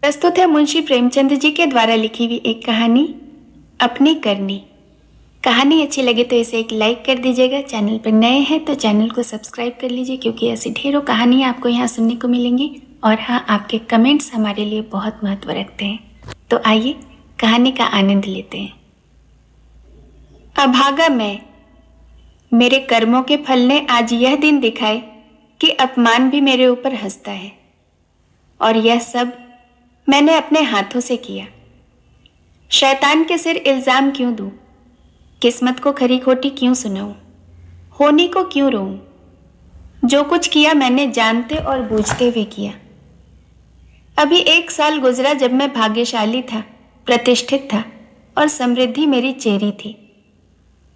प्रस्तुत है मुंशी प्रेमचंद जी के द्वारा लिखी हुई एक कहानी, अपनी करनी। कहानी अच्छी लगे तो इसे एक लाइक कर दीजिएगा। चैनल पर नए हैं तो चैनल को सब्सक्राइब कर लीजिए, क्योंकि ऐसी ढेरों कहानियाँ आपको यहाँ सुनने को मिलेंगी। और हाँ, आपके कमेंट्स हमारे लिए बहुत महत्व रखते हैं। तो आइए कहानी का आनंद लेते हैं। अभागा मैं, मेरे कर्मों के फल ने आज यह दिन दिखाए कि अपमान भी मेरे ऊपर हंसता है, और यह सब मैंने अपने हाथों से किया। शैतान के सिर इल्जाम क्यों दूं? किस्मत को खरी खोटी क्यों सुनाऊं? होनी को क्यों रोऊं? जो कुछ किया मैंने जानते और बूझते हुए किया। अभी 1 साल गुजरा जब मैं भाग्यशाली था, प्रतिष्ठित था और समृद्धि मेरी चेरी थी।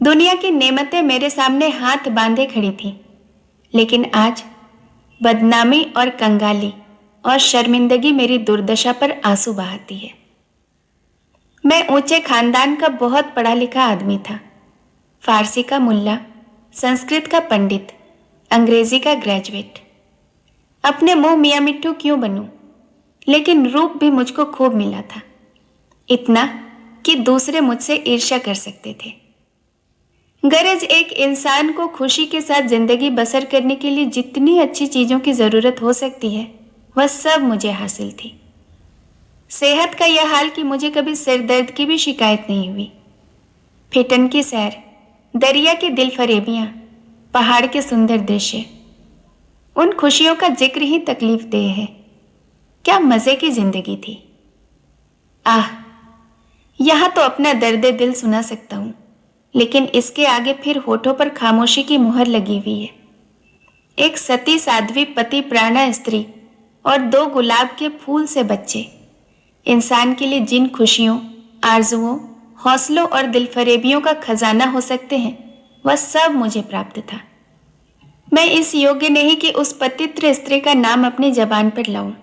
दुनिया की नेमतें मेरे सामने हाथ बांधे खड़ी थी, लेकिन आज बदनामी और कंगाली और शर्मिंदगी मेरी दुर्दशा पर आंसू बहाती है। मैं ऊंचे खानदान का बहुत पढ़ा लिखा आदमी था। फारसी का मुल्ला, संस्कृत का पंडित, अंग्रेजी का ग्रेजुएट। अपने मुंह मियाँ मिट्ठू क्यों बनूं? लेकिन रूप भी मुझको खूब मिला था, इतना कि दूसरे मुझसे ईर्ष्या कर सकते थे। गरज एक इंसान को खुशी के साथ जिंदगी बसर करने के लिए जितनी अच्छी चीजों की जरूरत हो सकती है, वह सब मुझे हासिल थी। सेहत का यह हाल कि मुझे कभी सिर दर्द की भी शिकायत नहीं हुई। फिटन की सैर, दरिया की दिलफरेबियां, पहाड़ के सुंदर दृश्य, उन खुशियों का जिक्र ही तकलीफ देह है। क्या मजे की जिंदगी थी। आह, यहां तो अपना दर्द दिल सुना सकता हूं, लेकिन इसके आगे फिर होठों पर खामोशी की मुहर लगी हुई है। एक सती साध्वी पति प्राणा स्त्री और 2 गुलाब के फूल से बच्चे, इंसान के लिए जिन खुशियों, आरजुओं, हौसलों और दिलफरेबियों का खजाना हो सकते हैं, वह सब मुझे प्राप्त था। मैं इस योग्य नहीं कि उस पतित्र स्त्री का नाम अपनी जबान पर लाऊं।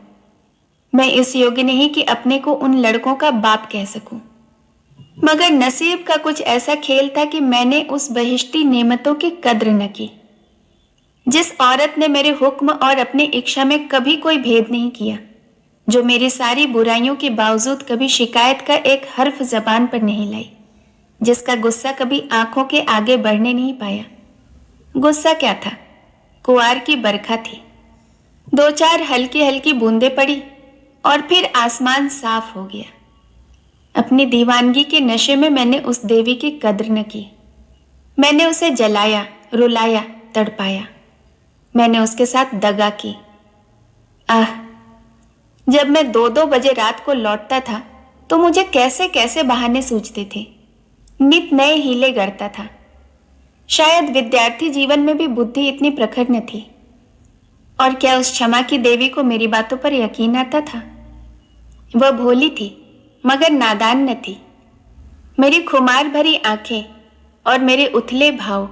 मैं इस योग्य नहीं कि अपने को उन लड़कों का बाप कह सकूं। मगर नसीब का कुछ ऐसा खेल था कि मैंने उस बहिश्ती नेमतों की कद्र न की। जिस औरत ने मेरे हुक्म और अपनी इच्छा में कभी कोई भेद नहीं किया, जो मेरी सारी बुराइयों के बावजूद कभी शिकायत का एक हर्फ जबान पर नहीं लाई, जिसका गुस्सा कभी आंखों के आगे बढ़ने नहीं पाया। गुस्सा क्या था? कुआर की बरखा थी। 2-4 हल्की हल्की बूंदें पड़ी और फिर आसमान साफ हो गया। अपनी दीवानगी के नशे में मैंने उस देवी की कद्र न की। मैंने उसे जलाया, रुलाया, तड़पाया। मैंने उसके साथ दगा की। आह, जब मैं 2-2 बजे रात को लौटता था तो मुझे कैसे कैसे बहाने सूझते थे। नित नए हीले गढ़ता था। शायद विद्यार्थी जीवन में भी बुद्धि इतनी प्रखर न थी। और क्या उस क्षमा की देवी को मेरी बातों पर यकीन आता था? वह भोली थी मगर नादान न थी। मेरी खुमार भरी आंखें और मेरे उथले भाव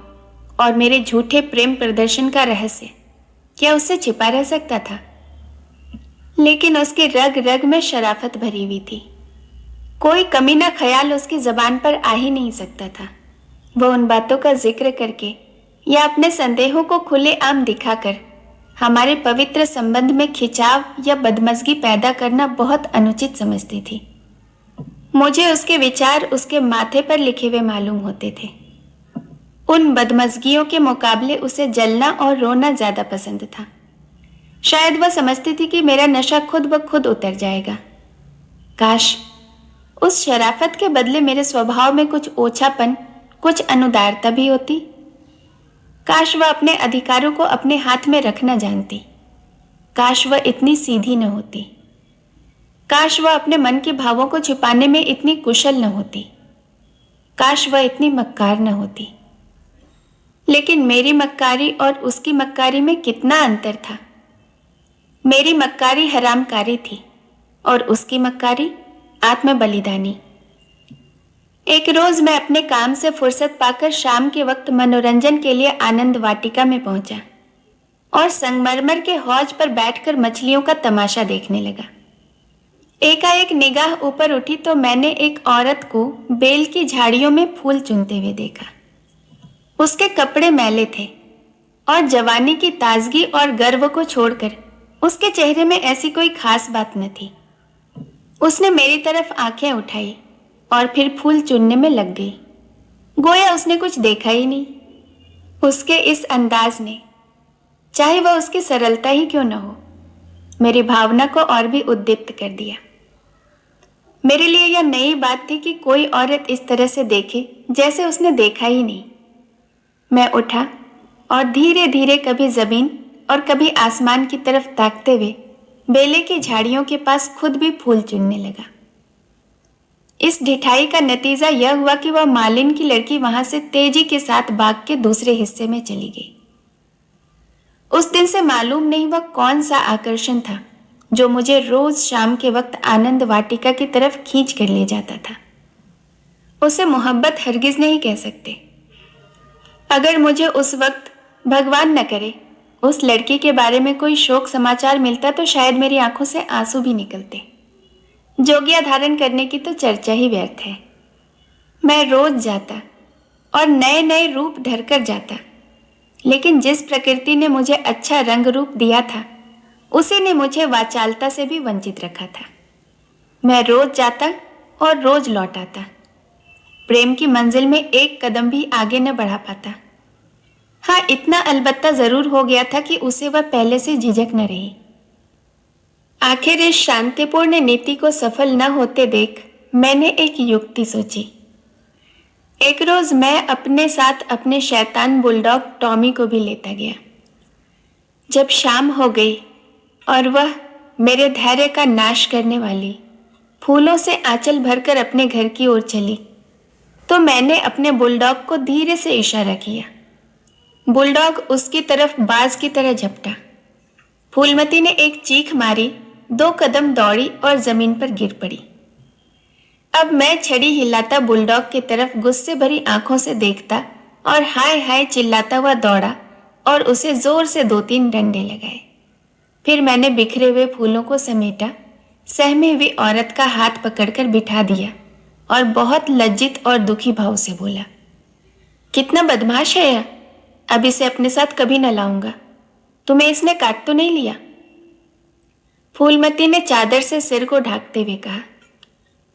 और मेरे झूठे प्रेम प्रदर्शन का रहस्य क्या उससे छिपा रह सकता था? लेकिन उसके रग रग में शराफत भरी हुई थी। कोई कमी ना ख्याल उसकी जबान पर आ ही नहीं सकता था। वह उन बातों का जिक्र करके या अपने संदेहों को खुलेआम दिखाकर हमारे पवित्र संबंध में खिंचाव या बदमजगी पैदा करना बहुत अनुचित समझती थी। मुझे उसके विचार उसके माथे पर लिखे हुए मालूम होते थे। उन बदमजगियों के मुकाबले उसे जलना और रोना ज्यादा पसंद था। शायद वह समझती थी कि मेरा नशा खुद ब खुद उतर जाएगा। काश उस शराफत के बदले मेरे स्वभाव में कुछ ओछापन, कुछ अनुदारता भी होती। काश वह अपने अधिकारों को अपने हाथ में रखना जानती। काश वह इतनी सीधी न होती। काश वह अपने मन के भावों को छिपाने में इतनी कुशल न होती। काश वह इतनी मक्कार न होती। लेकिन मेरी मक्कारी और उसकी मक्कारी में कितना अंतर था। मेरी मक्कारी हरामकारी थी और उसकी मक्कारी आत्म बलिदानी। एक रोज मैं अपने काम से फुर्सत पाकर शाम के वक्त मनोरंजन के लिए आनंद वाटिका में पहुंचा और संगमरमर के हौज पर बैठकर मछलियों का तमाशा देखने लगा। एकाएक निगाह ऊपर उठी तो मैंने एक औरत को बेल की झाड़ियों में फूल चुनते हुए देखा। उसके कपड़े मैले थे और जवानी की ताजगी और गर्व को छोड़कर उसके चेहरे में ऐसी कोई खास बात न थी। उसने मेरी तरफ आंखें उठाई और फिर फूल चुनने में लग गई, गोया उसने कुछ देखा ही नहीं। उसके इस अंदाज ने, चाहे वह उसकी सरलता ही क्यों न हो, मेरी भावना को और भी उद्दीप्त कर दिया। मेरे लिए यह नई बात थी कि कोई औरत इस तरह से देखे जैसे उसने देखा ही नहीं। मैं उठा और धीरे धीरे कभी जमीन और कभी आसमान की तरफ ताकते हुए बेले की झाड़ियों के पास खुद भी फूल चुनने लगा। इस ढिठाई का नतीजा यह हुआ कि वह मालिन की लड़की वहां से तेजी के साथ बाग के दूसरे हिस्से में चली गई। उस दिन से मालूम नहीं वह कौन सा आकर्षण था जो मुझे रोज शाम के वक्त आनंद वाटिका की तरफ खींच कर ले जाता था। उसे मोहब्बत हरगिज नहीं कह सकते। अगर मुझे उस वक्त, भगवान न करे, उस लड़की के बारे में कोई शोक समाचार मिलता तो शायद मेरी आंखों से आंसू भी निकलते। जोगिया धारण करने की तो चर्चा ही व्यर्थ है। मैं रोज जाता और नए नए रूप धरकर जाता, लेकिन जिस प्रकृति ने मुझे अच्छा रंग रूप दिया था उसी ने मुझे वाचालता से भी वंचित रखा था। मैं रोज जाता और रोज लौट आता, प्रेम की मंजिल में एक कदम भी आगे न बढ़ा पाता। हाँ, इतना अलबत्ता जरूर हो गया था कि उसे वह पहले से झिझक न रही। आखिर इस शांतिपूर्ण नीति को सफल न होते देख मैंने एक युक्ति सोची। एक रोज मैं अपने साथ अपने शैतान बुलडॉग टॉमी को भी लेता गया। जब शाम हो गई और वह मेरे धैर्य का नाश करने वाली फूलों से आंचल भरकर अपने घर की ओर चली, तो मैंने अपने बुलडॉग को धीरे से इशारा किया। बुलडॉग उसकी तरफ बाज की तरह झपटा। फूलमती ने एक चीख मारी, 2 कदम दौड़ी और जमीन पर गिर पड़ी। अब मैं छड़ी हिलाता बुलडॉग की तरफ गुस्से भरी आंखों से देखता और हाय हाय चिल्लाता हुआ दौड़ा और उसे जोर से 2-3 डंडे लगाए। फिर मैंने बिखरे हुए फूलों को समेटा, सहमी हुई औरत का हाथ पकड़कर बिठा दिया और बहुत लज्जित और दुखी भाव से बोला, कितना बदमाश है यह, अब इसे अपने साथ कभी न लाऊंगा। तुम्हें इसने काट तो नहीं लिया? फूलमती ने चादर से सिर को ढांकते हुए कहा,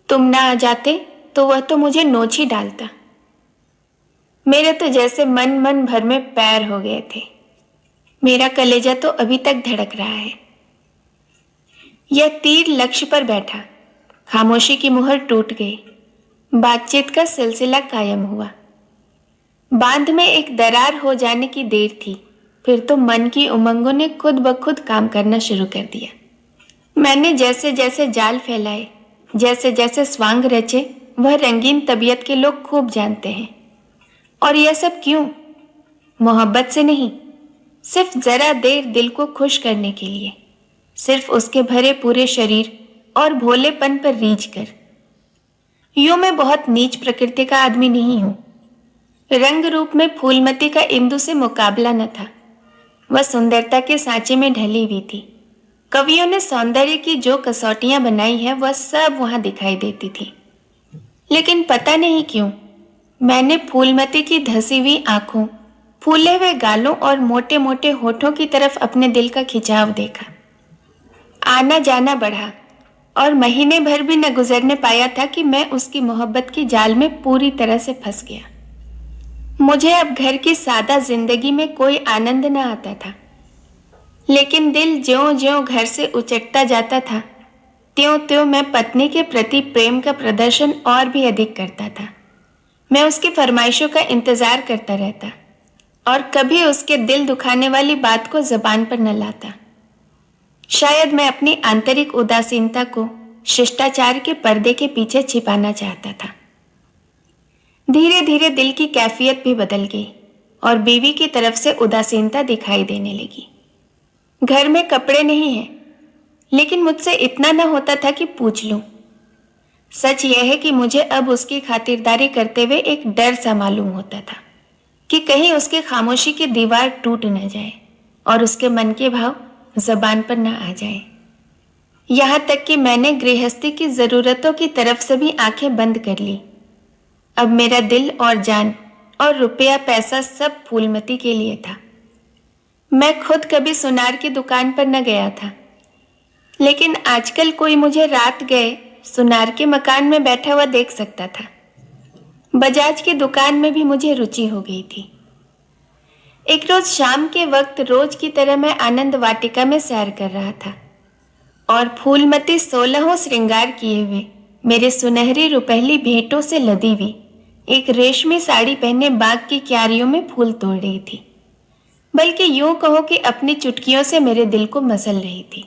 तुम ना आ जाते तो वह तो मुझे नोच ही डालता। मेरे तो जैसे मन मन भर में पैर हो गए थे। मेरा कलेजा तो अभी तक धड़क रहा है। यह तीर लक्ष्य पर बैठा। खामोशी की मुहर टूट गई। बातचीत का सिलसिला कायम हुआ। बांध में एक दरार हो जाने की देर थी, फिर तो मन की उमंगों ने खुद ब खुद काम करना शुरू कर दिया। मैंने जैसे जैसे जाल फैलाए, जैसे जैसे स्वांग रचे, वह रंगीन तबीयत के लोग खूब जानते हैं। और यह सब क्यों? मोहब्बत से नहीं, सिर्फ जरा देर दिल को खुश करने के लिए, सिर्फ उसके भरे पूरे शरीर और भोलेपन पर रीझ कर। यूं मैं बहुत नीच प्रकृति का आदमी नहीं हूं। रंग रूप में फूलमती का इंदु से मुकाबला न था। वह सुंदरता के सांचे में ढली हुई थी। कवियों ने सौंदर्य की जो कसौटियां बनाई है वह सब वहां दिखाई देती थी। लेकिन पता नहीं क्यों मैंने फूलमती की धसी हुई आंखों, फूले हुए गालों और मोटे मोटे होठों की तरफ अपने दिल का खिंचाव देखा। आना जाना बढ़ा और महीने भर भी न गुजरने पाया था कि मैं उसकी मोहब्बत की जाल में पूरी तरह से फंस गया। मुझे अब घर की सादा जिंदगी में कोई आनंद न आता था, लेकिन दिल ज्यों-ज्यों घर से उचटता जाता था, त्यों-त्यों मैं पत्नी के प्रति प्रेम का प्रदर्शन और भी अधिक करता था। मैं उसकी फरमाइशों का इंतजार करता रहता और कभी उसके दिल दुखाने वाली बात को जबान पर न लाता। शायद मैं अपनी आंतरिक उदासीनता को शिष्टाचार के पर्दे के पीछे छिपाना चाहता था। धीरे धीरे दिल की कैफियत भी बदल गई और बीवी की तरफ से उदासीनता दिखाई देने लगी। घर में कपड़े नहीं हैं, लेकिन मुझसे इतना न होता था कि पूछ लूं। सच यह है कि मुझे अब उसकी खातिरदारी करते हुए एक डर सा मालूम होता था कि कहीं उसकी खामोशी की दीवार टूट न जाए और उसके मन के भाव जबान पर न आ जाए। यहां तक कि मैंने गृहस्थी की जरूरतों की तरफ से भी आंखें बंद कर ली। अब मेरा दिल और जान और रुपया पैसा सब फूलमती के लिए था। मैं खुद कभी सुनार की दुकान पर न गया था, लेकिन आजकल कोई मुझे रात गए सुनार के मकान में बैठा हुआ देख सकता था। बजाज की दुकान में भी मुझे रुचि हो गई थी। एक रोज शाम के वक्त रोज की तरह मैं आनंद वाटिका में सैर कर रहा था और फूलमती 16 श्रृंगार किए हुए मेरे सुनहरी रुपहली भेंटों से लदी हुई एक रेशमी साड़ी पहने बाग की क्यारियों में फूल तोड़ रही थी, बल्कि यूं कहो कि अपनी चुटकियों से मेरे दिल को मसल रही थी।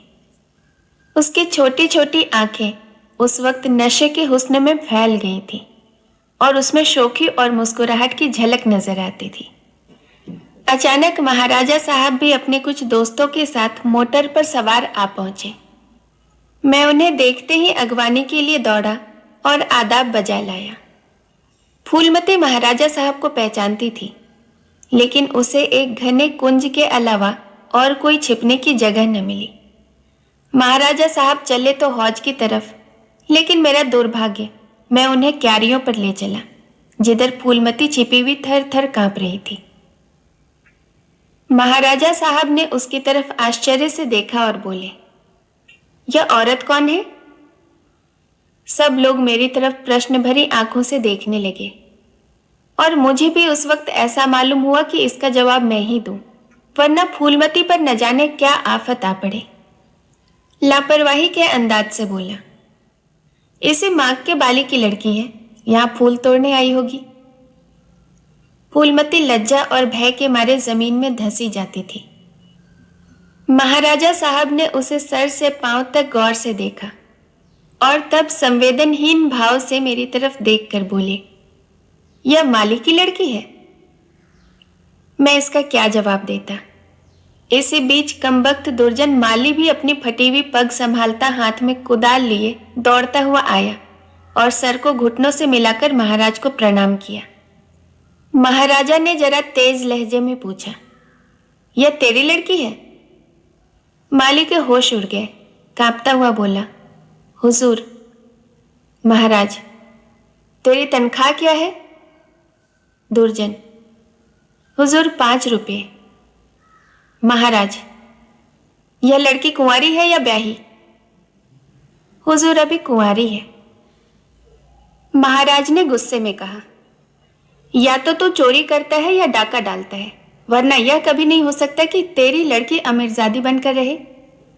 उसकी छोटी छोटी आंखें उस वक्त नशे के हुस्न में फैल गई थी और उसमें शोखी और मुस्कुराहट की झलक नजर आती थी। अचानक महाराजा साहब भी अपने कुछ दोस्तों के साथ मोटर पर सवार आ पहुंचे। मैं उन्हें देखते ही अगवानी के लिए दौड़ा और आदाब बजा लाया। फूलमती महाराजा साहब को पहचानती थी, लेकिन उसे एक घने कुंज के अलावा और कोई छिपने की जगह न मिली। महाराजा साहब चले तो हौज की तरफ, लेकिन मेरा दुर्भाग्य, मैं उन्हें क्यारियों पर ले चला, जिधर फूलमती छिपी हुई थर थर कांप रही थी। महाराजा साहब ने उसकी तरफ आश्चर्य से देखा और बोले, यह औरत कौन है? सब लोग मेरी तरफ प्रश्न भरी आंखों से देखने लगे और मुझे भी उस वक्त ऐसा मालूम हुआ कि इसका जवाब मैं ही दूं, वरना फूलमती पर न जाने क्या आफत आ पड़े। लापरवाही के अंदाज से बोला, इसे माघ के बाली की लड़की है, यहां फूल तोड़ने आई होगी। फूलमती लज्जा और भय के मारे जमीन में धंसी जाती थी। महाराजा साहब ने उसे सर से पांव तक गौर से देखा और तब संवेदनहीन भाव से मेरी तरफ देखकर बोले, यह माली की लड़की है। मैं इसका क्या जवाब देता? इसी बीच कमबख्त दुर्जन माली भी अपनी फटी हुई पग संभालता हाथ में कुदाल लिए दौड़ता हुआ आया और सर को घुटनों से मिलाकर महाराज को प्रणाम किया। महाराजा ने जरा तेज लहजे में पूछा, यह तेरी लड़की है? माली के होश उड़ गए। कांपता हुआ बोला, हुजूर। महाराज, तेरी तनख्वाह क्या है? दुर्जन, हुजूर 5 रुपये। महाराज, यह लड़की कुंवारी है या ब्याही? हुजूर अभी कुंवारी है। महाराज ने गुस्से में कहा, या तो तू चोरी करता है या डाका डालता है, वरना यह कभी नहीं हो सकता कि तेरी लड़की अमीरजादी बनकर रहे।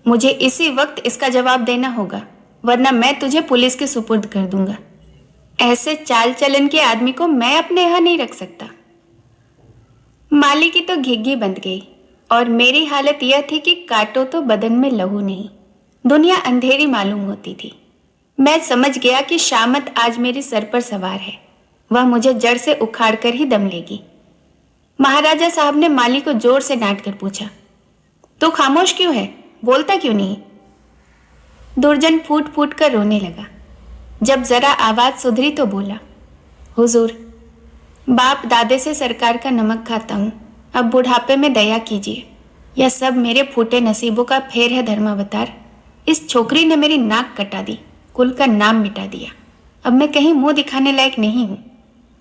मुझे इसी वक्त इसका जवाब देना होगा, वरना मैं तुझे पुलिस के सुपुर्द कर दूंगा। ऐसे चाल चलन के आदमी को मैं अपने यहां नहीं रख सकता। माली की तो घिग्गी बंध गई और मेरी हालत यह थी कि काटो तो बदन में लहू नहीं, दुनिया अंधेरी मालूम होती थी। मैं समझ गया कि शामत आज मेरे सर पर सवार है, वह मुझे जड़ से उखाड़ कर ही दम लेगी। महाराजा साहब ने माली को जोर से डांट कर पूछा, तू खामोश क्यों है, बोलता क्यों नहीं? दुर्जन फूट फूट कर रोने लगा। जब जरा आवाज सुधरी तो बोला, हुजूर, बाप दादे से सरकार का नमक खाता हूं, अब बुढ़ापे में दया कीजिए। यह सब मेरे फूटे नसीबों का फेर है धर्मावतार। इस छोकरी ने मेरी नाक कटा दी, कुल का नाम मिटा दिया। अब मैं कहीं मुंह दिखाने लायक नहीं हूं।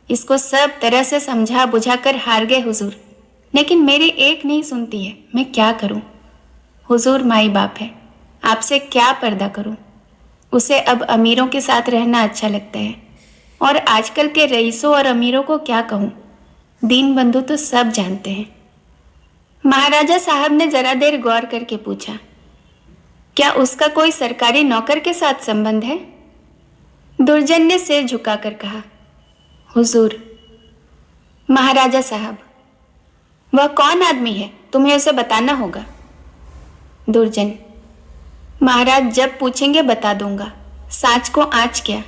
इसको सब तरह से समझा बुझा कर हार गए हुजूर, लेकिन मेरी एक नहीं सुनती है। मैं क्या करूं? हुजूर माई बाप है, आपसे क्या पर्दा करूं? उसे अब अमीरों के साथ रहना अच्छा लगता है, और आजकल के रईसों और अमीरों को क्या कहूं, दीन बंधु तो सब जानते हैं। महाराजा साहब ने जरा देर गौर करके पूछा, क्या उसका कोई सरकारी नौकर के साथ संबंध है? दुर्जन ने सिर झुकाकर कहा, हुजूर। महाराजा साहब, वह कौन आदमी है, तुम्हें उसे बताना होगा। दुर्जन, महाराज जब पूछेंगे बता दूंगा, साच को आँच क्या।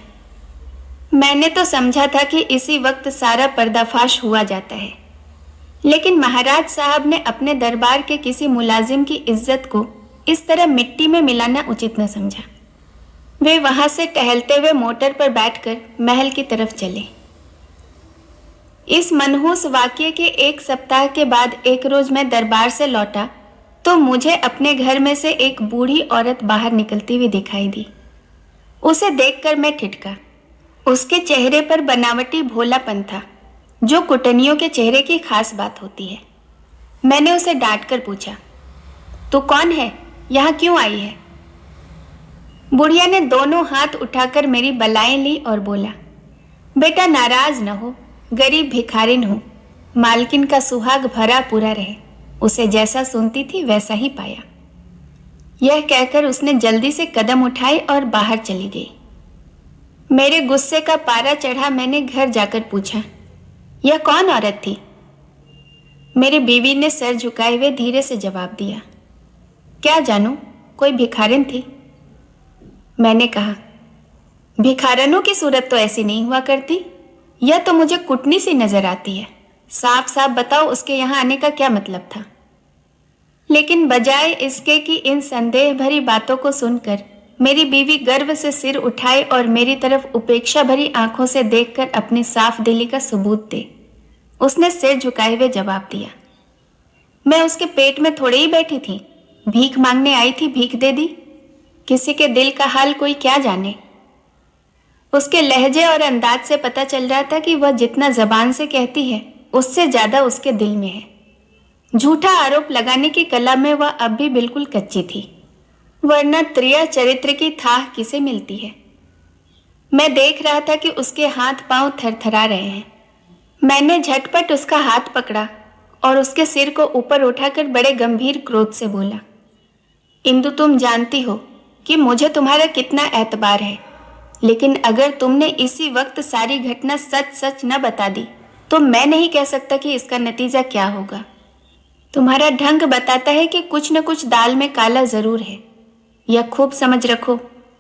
मैंने तो समझा था कि इसी वक्त सारा पर्दाफाश हुआ जाता है, लेकिन महाराज साहब ने अपने दरबार के किसी मुलाजिम की इज्जत को इस तरह मिट्टी में मिलाना उचित न समझा। वे वहां से टहलते हुए मोटर पर बैठकर महल की तरफ चले। इस मनहूस वाकये के 1 सप्ताह के बाद एक रोज मैं दरबार से लौटा तो मुझे अपने घर में से एक बूढ़ी औरत बाहर निकलती हुई दिखाई दी। उसे देखकर मैं ठिठका। उसके चेहरे पर बनावटी भोलापन था, जो कुटनियों के चेहरे की खास बात होती है। मैंने उसे डांट कर पूछा, तू कौन है, यहाँ क्यों आई है? बुढ़िया ने दोनों हाथ उठाकर मेरी बलाएं ली और बोला, बेटा नाराज न हो, गरीब भिखारिन हूं, मालकिन का सुहाग भरा पूरा रहे। उसे जैसा सुनती थी वैसा ही पाया। यह कहकर उसने जल्दी से कदम उठाए और बाहर चली गई। मेरे गुस्से का पारा चढ़ा। मैंने घर जाकर पूछा, यह कौन औरत थी? मेरी बीवी ने सर झुकाए हुए धीरे से जवाब दिया, क्या जानूं, कोई भिखारिन थी। मैंने कहा, भिखारनों की सूरत तो ऐसी नहीं हुआ करती, यह तो मुझे कुटनी सी नजर आती है। साफ साफ बताओ उसके यहां आने का क्या मतलब था। लेकिन बजाय इसके कि इन संदेह भरी बातों को सुनकर मेरी बीवी गर्व से सिर उठाए और मेरी तरफ उपेक्षा भरी आंखों से देखकर अपनी साफ दिली का सबूत दे, उसने सिर झुकाए हुए जवाब दिया, मैं उसके पेट में थोड़े ही बैठी थी, भीख मांगने आई थी, भीख दे दी। किसी के दिल का हाल कोई क्या जाने। उसके लहजे और अंदाज से पता चल रहा था कि वह जितना जबान से कहती है उससे ज्यादा उसके दिल में है। झूठा आरोप लगाने की कला में वह अब भी बिल्कुल कच्ची थी, वरना त्रिया चरित्र की थाह किसे मिलती है। मैं देख रहा था कि उसके हाथ पांव थरथरा रहे हैं। मैंने झटपट उसका हाथ पकड़ा और उसके सिर को ऊपर उठाकर बड़े गंभीर क्रोध से बोला, इंदु, तुम जानती हो कि मुझे तुम्हारा कितना एतबार है, लेकिन अगर तुमने इसी वक्त सारी घटना सच सच न बता दी तो मैं नहीं कह सकता कि इसका नतीजा क्या होगा। तुम्हारा ढंग बताता है कि कुछ न कुछ दाल में काला जरूर है। यह खूब समझ रखो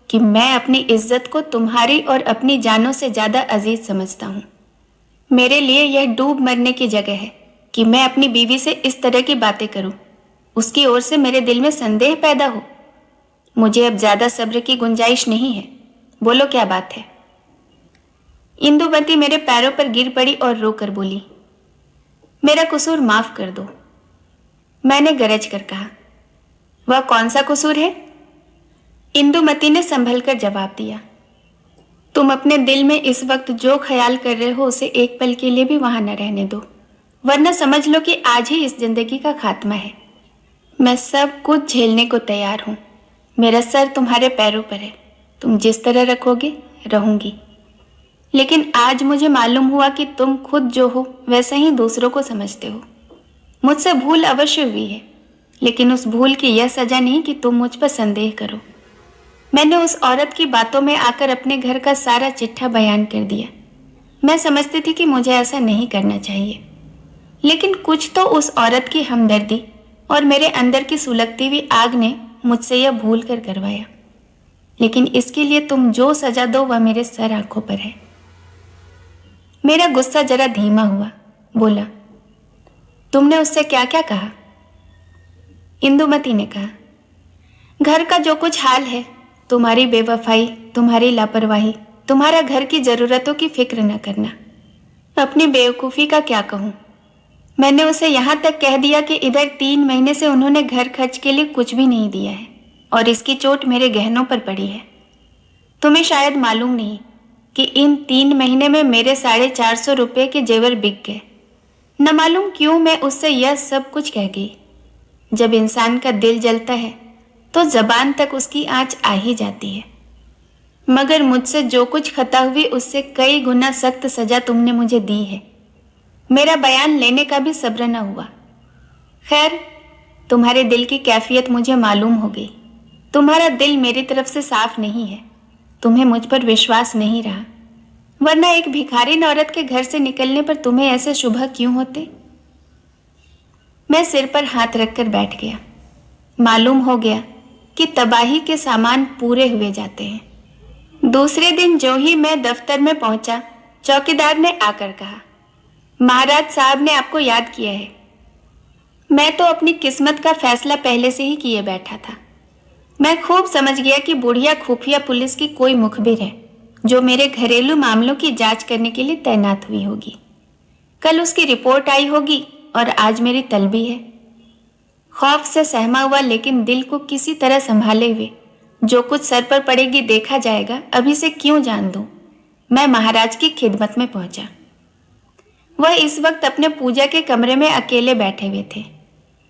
कि मैं अपनी इज्जत को तुम्हारी और अपनी जानों से ज्यादा अजीज समझता हूँ। मेरे लिए यह डूब मरने की जगह है कि मैं अपनी बीवी से इस तरह की बातें करूं, उसकी ओर से मेरे दिल में संदेह पैदा हो। मुझे अब ज्यादा सब्र की गुंजाइश नहीं है। बोलो क्या बात है। इंदुमती मेरे पैरों पर गिर पड़ी और रोकर बोली, मेरा कसूर माफ कर दो। मैंने गरज कर कहा, वह कौन सा कसूर है? इंदुमती ने संभल कर जवाब दिया, तुम अपने दिल में इस वक्त जो ख्याल कर रहे हो उसे एक पल के लिए भी वहां न रहने दो, वरना समझ लो कि आज ही इस जिंदगी का खात्मा है। मैं सब कुछ झेलने को तैयार हूं। मेरा सर तुम्हारे पैरों पर है, तुम जिस तरह रखोगे रहूंगी। लेकिन आज मुझे मालूम हुआ कि तुम खुद जो हो वैसा ही दूसरों को समझते हो। मुझसे भूल अवश्य हुई है, लेकिन उस भूल की यह सजा नहीं कि तुम मुझ पर संदेह करो। मैंने उस औरत की बातों में आकर अपने घर का सारा चिट्ठा बयान कर दिया। मैं समझती थी कि मुझे ऐसा नहीं करना चाहिए, लेकिन कुछ तो उस औरत की हमदर्दी और मेरे अंदर की सुलगती हुई आग ने मुझसे यह भूल कर करवाया। लेकिन इसके लिए तुम जो सजा दो वह मेरे सर आंखों पर है। मेरा गुस्सा जरा धीमा हुआ। बोला, तुमने उससे क्या क्या कहा? इंदुमती ने कहा, घर का जो कुछ हाल है, तुम्हारी बेवफाई, तुम्हारी लापरवाही, तुम्हारा घर की जरूरतों की फिक्र न करना। अपनी बेवकूफ़ी का क्या कहूँ। मैंने उसे यहाँ तक कह दिया कि इधर 3 महीने से उन्होंने घर खर्च के लिए कुछ भी नहीं दिया है और इसकी चोट मेरे गहनों पर पड़ी है। तुम्हें शायद मालूम नहीं कि इन 3 महीने में मेरे 450 रुपये के जेवर बिक गए। न मालूम क्यों मैं उससे यह सब कुछ कह गई। जब इंसान का दिल जलता है तो जबान तक उसकी आंच आ ही जाती है। मगर मुझसे जो कुछ खता हुई उससे कई गुना सख्त सजा तुमने मुझे दी है। मेरा बयान लेने का भी सब्र न हुआ। खैर, तुम्हारे दिल की कैफियत मुझे मालूम हो गई। तुम्हारा दिल मेरी तरफ से साफ नहीं है। तुम्हें मुझ पर विश्वास नहीं रहा, वरना एक भिखारिन औरत के घर से निकलने पर तुम्हें ऐसे शुभ क्यों होते। मैं सिर पर हाथ रखकर बैठ गया। मालूम हो गया कि तबाही के सामान पूरे हुए जाते हैं। दूसरे दिन जो ही मैं दफ्तर में पहुंचा, चौकीदार ने आकर कहा, महाराज साहब ने आपको याद किया है। मैं तो अपनी किस्मत का फैसला पहले से ही किए बैठा था। मैं खूब समझ गया कि बुढ़िया खुफिया पुलिस की कोई मुखबिर है जो मेरे घरेलू मामलों की जांच करने के लिए तैनात हुई होगी। कल उसकी रिपोर्ट आई होगी और आज मेरी तलबी है। खौफ से सहमा हुआ लेकिन दिल को किसी तरह संभाले हुए, जो कुछ सर पर पड़ेगी देखा जाएगा, अभी से क्यों जान दूं, मैं महाराज की खिदमत में पहुंचा। वह इस वक्त अपने पूजा के कमरे में अकेले बैठे हुए थे।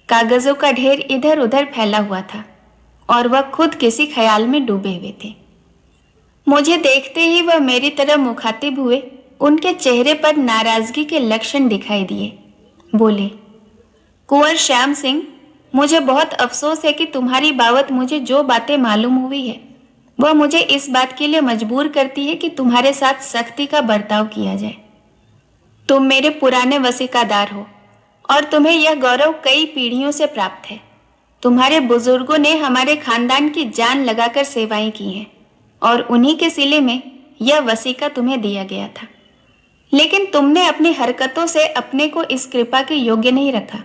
कागजों का ढेर इधर उधर फैला हुआ था। और वह खुद किसी ख्याल में डूबे हुए थे। मुझे देखते ही वह मेरी तरफ मुखातिब हुए। उनके चेहरे पर नाराजगी के लक्षण दिखाई दिए। बोले, कुंवर श्याम सिंह, मुझे बहुत अफसोस है कि तुम्हारी बाबत मुझे जो बातें मालूम हुई है वह मुझे इस बात के लिए मजबूर करती है कि तुम्हारे साथ सख्ती का बर्ताव किया जाए। तुम मेरे पुराने वसीकादार हो और तुम्हें यह गौरव कई पीढ़ियों से प्राप्त है। तुम्हारे बुजुर्गों ने हमारे खानदान की जान लगाकर सेवाएं की हैं और उन्हीं के सिले में यह वसीका तुम्हें दिया गया था। लेकिन तुमने अपनी हरकतों से अपने को इस कृपा के योग्य नहीं रखा।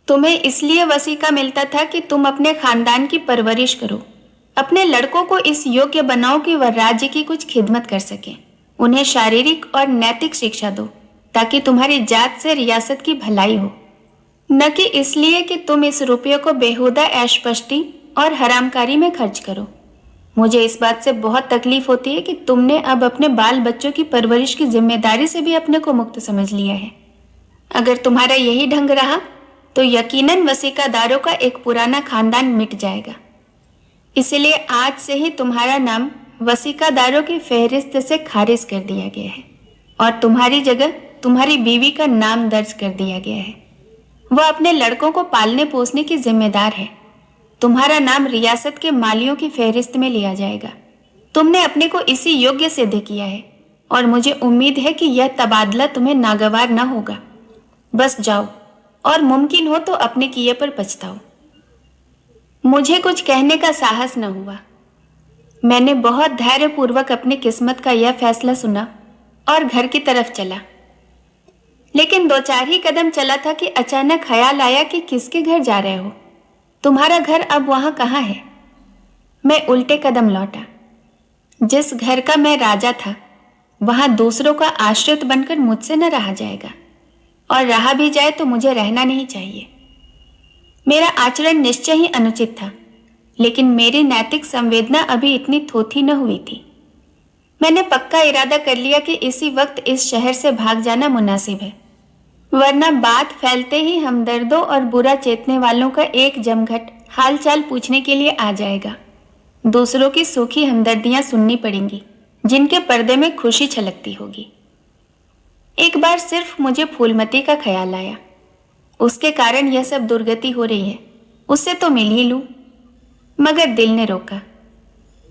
तुम्हें इसलिए वसीका मिलता था कि तुम अपने खानदान की परवरिश करो, अपने लड़कों को इस योग्य बनाओ कि वह राज्य की कुछ खिदमत कर सकें, उन्हें शारीरिक और नैतिक शिक्षा दो ताकि तुम्हारी जात से रियासत की भलाई हो, न कि इसलिए कि तुम इस रुपये को बेहुदा ऐशपस्ती और हरामकारी में खर्च करो। मुझे इस बात से बहुत तकलीफ होती है कि तुमने अब अपने बाल बच्चों की परवरिश की जिम्मेदारी से भी अपने को मुक्त समझ लिया है। अगर तुम्हारा यही ढंग रहा तो यकीनन वसीकादारों का एक पुराना खानदान मिट जाएगा। इसलिए आज से ही तुम्हारा नाम वसीकादारों की फहरिस्त से खारिज कर दिया गया है और तुम्हारी जगह तुम्हारी बीवी का नाम दर्ज कर दिया गया है। वह अपने लड़कों को पालने पोसने की जिम्मेदार है। तुम्हारा नाम रियासत के मालियों की फहरिस्त में लिया जाएगा। तुमने अपने को इसी योग्य सिद्ध किया है और मुझे उम्मीद है कि यह तबादला तुम्हें नागवार न होगा। बस जाओ और मुमकिन हो तो अपने किए पर पछताओ। मुझे कुछ कहने का साहस न हुआ। मैंने बहुत धैर्यपूर्वक अपनी किस्मत का यह फैसला सुना और घर की तरफ चला। लेकिन 2-4 ही कदम चला था कि अचानक ख्याल आया कि किसके घर जा रहे हो? तुम्हारा घर अब वहां कहाँ है? मैं उल्टे कदम लौटा। जिस घर का मैं राजा था वहां दूसरों का आश्रित बनकर मुझसे न रहा जाएगा, और रहा भी जाए तो मुझे रहना नहीं चाहिए। मेरा आचरण निश्चय ही अनुचित था, लेकिन मेरी नैतिक संवेदना अभी इतनी थोथी न हुई थी। मैंने पक्का इरादा कर लिया कि इसी वक्त इस शहर से भाग जाना मुनासिब है, वरना बात फैलते ही हमदर्दों और बुरा चेतने वालों का एक जमघट हालचाल पूछने के लिए आ जाएगा। दूसरों की सूखी हमदर्दियां सुननी पड़ेंगी जिनके पर्दे में खुशी छलकती होगी। एक बार सिर्फ मुझे फूलमती का ख्याल आया। उसके कारण यह सब दुर्गति हो रही है, उससे तो मिल ही लूं। मगर दिल ने रोका।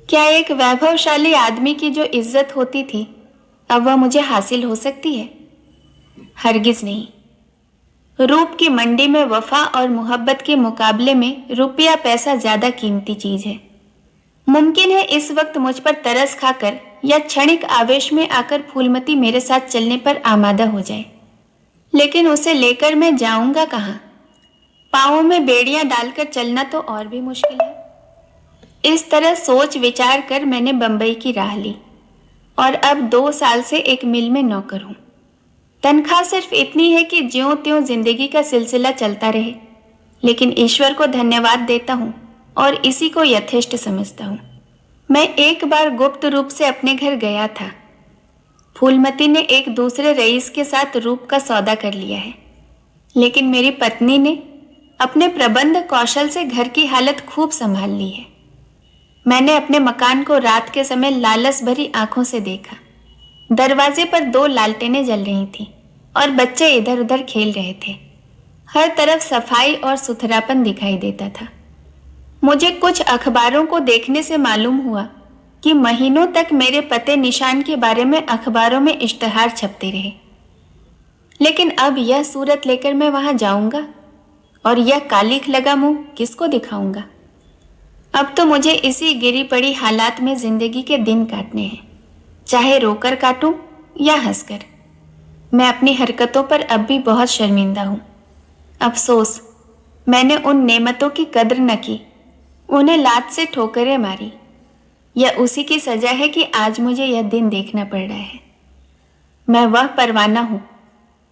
क्या एक वैभवशाली आदमी की जो इज्जत होती थी अब वह मुझे हासिल हो सकती है? हरगिज नहीं। रूप की मंडी में वफा और मोहब्बत के मुकाबले में रुपया पैसा ज्यादा कीमती चीज है। मुमकिन है इस वक्त मुझ पर तरस खाकर या क्षणिक आवेश में आकर फूलमती मेरे साथ चलने पर आमादा हो जाए, लेकिन उसे लेकर मैं जाऊंगा कहां? पांवों में बेड़ियां डालकर चलना तो और भी मुश्किल है। इस तरह सोच विचार कर मैंने बंबई की राह ली और अब 2 साल से एक मिल में नौकर हूं। तनख्वाह सिर्फ इतनी है कि ज्यों त्यों जिंदगी का सिलसिला चलता रहे, लेकिन ईश्वर को धन्यवाद देता हूं और इसी को यथेष्ट समझता हूं। मैं एक बार गुप्त रूप से अपने घर गया था। फूलमती ने एक दूसरे रईस के साथ रूप का सौदा कर लिया है, लेकिन मेरी पत्नी ने अपने प्रबंध कौशल से घर की हालत खूब संभाल ली है। मैंने अपने मकान को रात के समय लालस भरी आंखों से देखा। दरवाजे पर 2 लालटेनें जल रही थीं और बच्चे इधर उधर खेल रहे थे। हर तरफ सफाई और सुथरापन दिखाई देता था। मुझे कुछ अखबारों को देखने से मालूम हुआ कि महीनों तक मेरे पते निशान के बारे में अखबारों में इश्तहार छपते रहे। लेकिन अब यह सूरत लेकर मैं वहां जाऊंगा और यह कालिख लगा मुंह किसको दिखाऊंगा? अब तो मुझे इसी गिरी पड़ी हालात में जिंदगी के दिन काटने हैं, चाहे रोकर काटूं या हंसकर। मैं अपनी हरकतों पर अब भी बहुत शर्मिंदा हूं। अफसोस, मैंने उन नेमतों की कद्र न की, उन्हें लात से ठोकरें मारी। यह उसी की सजा है कि आज मुझे यह दिन देखना पड़ रहा है। मैं वह परवाना हूं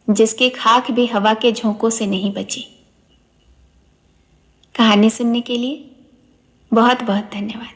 जिसकी खाक भी हवा के झोंकों से नहीं बची। कहानी सुनने के लिए बहुत बहुत धन्यवाद।